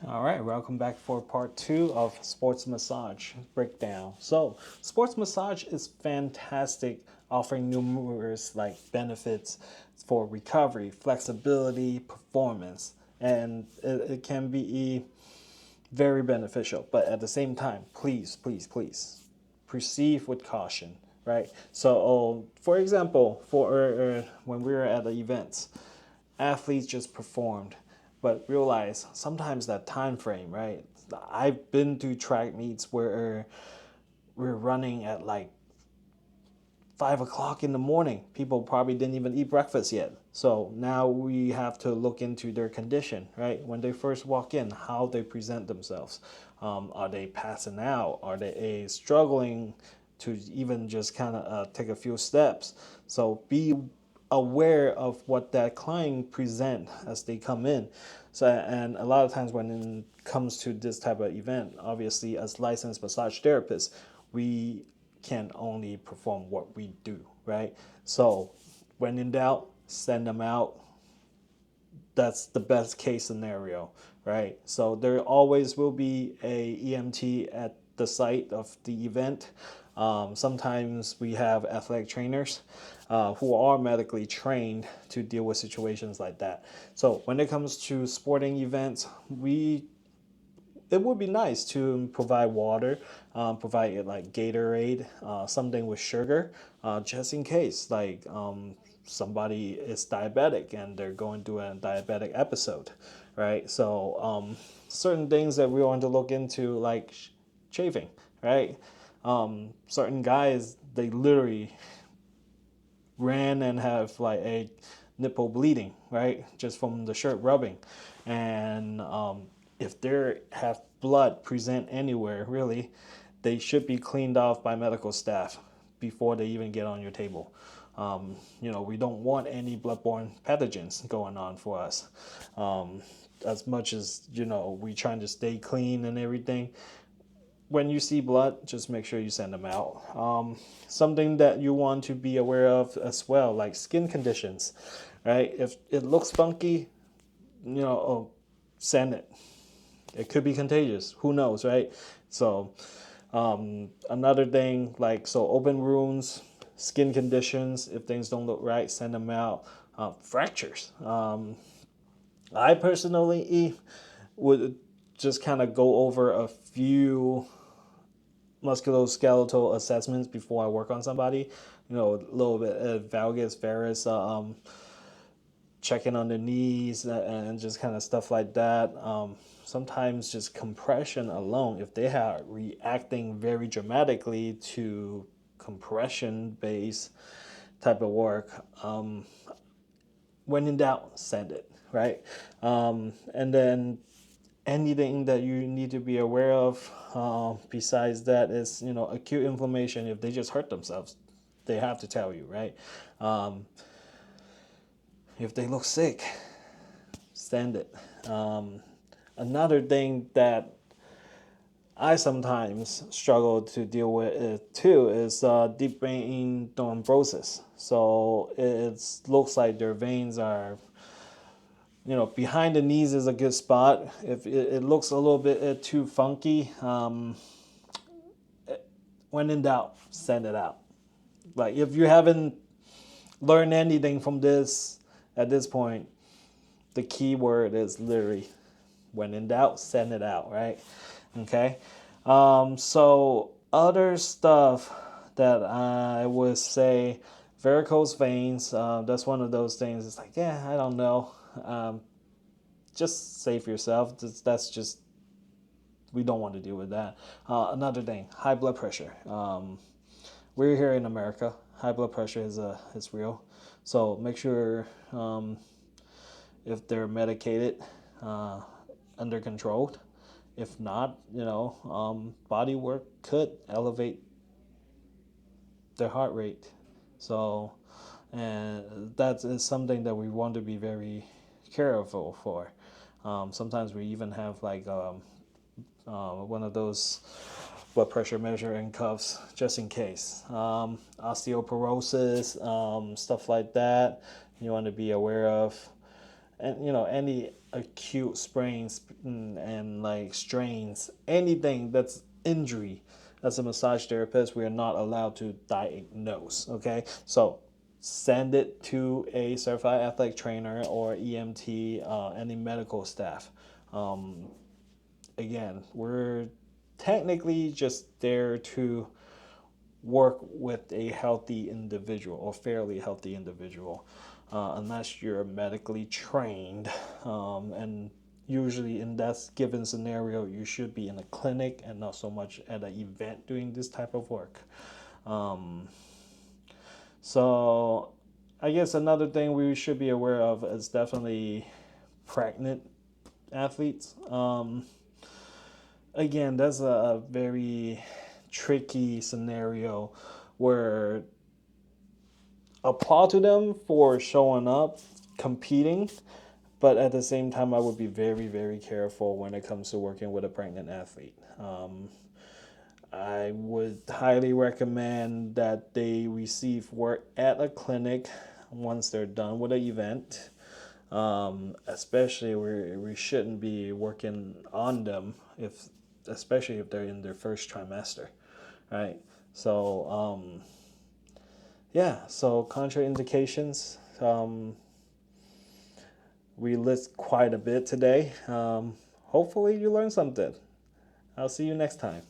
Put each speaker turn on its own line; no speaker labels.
All right, welcome back for part two of sports massage breakdown. So, sports massage is fantastic, offering numerous benefits for recovery, flexibility, performance, and it can be very beneficial. But at the same time, please proceed with caution, right? So, for example, for when we were at the events, athletes just performed, but realize sometimes that time frame, right? I've been to track meets where we're running at like 5 o'clock in the morning. People probably didn't even eat breakfast yet. So now we have to look into their condition, right? When they first walk in, how they present themselves. Are they passing out? Are they struggling to even just kind of take a few steps? So be aware of what that client present as they come in. So, and a lot of times when it comes to this type of event, obviously as licensed massage therapists, we can only perform what we do, right? So when in doubt, send them out. That's the best case scenario, right? So there always will be a EMT at the site of the event. Sometimes we have athletic trainers who are medically trained to deal with situations like that. So when it comes to sporting events, it would be nice to provide water, provide like Gatorade, something with sugar, just in case somebody is diabetic and they're going through a diabetic episode, right? So certain things that we want to look into, like chafing, right? Certain guys, they literally ran and have like a nipple bleeding, right? Just from the shirt rubbing. And if they have blood present anywhere, really, they should be cleaned off by medical staff before they even get on your table. We don't want any bloodborne pathogens going on for us. As much as, we trying to stay clean and everything, when you see blood, just make sure you send them out. Something that you want to be aware of as well, like skin conditions, right? If it looks funky, send it. It could be contagious. Who knows, right? So, another thing, open wounds, skin conditions, if things don't look right, send them out. Fractures. I personally would just kind of go over a few musculoskeletal assessments before I work on somebody. A little bit of valgus, varus, checking on the knees, and just kind of stuff like that. Sometimes just compression alone, if they are reacting very dramatically to compression based type of work, when in doubt, send it, right? And then anything that you need to be aware of besides that is, acute inflammation. If they just hurt themselves, they have to tell you, right? If they look sick, send it. Another thing that I sometimes struggle to deal with it too is deep vein thrombosis. So it looks like their veins are, behind the knees is a good spot. If it looks a little bit too funky, when in doubt, send it out. Like if you haven't learned anything from this at this point, the key word is literally when in doubt, send it out, right? Okay. So other stuff that I would say, varicose veins. That's one of those things. It's like, yeah, I don't know. Just save yourself. That's just, we don't want to deal with that. Another thing, high blood pressure. We're here in America. High blood pressure is real. So make sure if they're medicated, under controlled. If not, body work could elevate their heart rate. So, and that is something that we want to be very careful for. Sometimes we even have one of those blood pressure measuring cuffs just in case. Osteoporosis, stuff like that, you want to be aware of. and any acute sprains and like strains, anything that's injury, as a massage therapist, we are not allowed to diagnose. Okay, so send it to a certified athletic trainer or EMT, any medical staff. Again, we're technically just there to work with a healthy individual or fairly healthy individual, unless you're medically trained. And usually, in that given scenario, you should be in a clinic and not so much at an event doing this type of work. So, I guess another thing we should be aware of is definitely pregnant athletes. Again, that's a very tricky scenario where applaud to them for showing up, competing, but at the same time, I would be very, very careful when it comes to working with a pregnant athlete. I would highly recommend that they receive work at a clinic once they're done with an event. Especially we shouldn't be working on them especially if they're in their first trimester, right? So yeah, so contraindications. We list quite a bit today. Hopefully you learned something. I'll see you next time.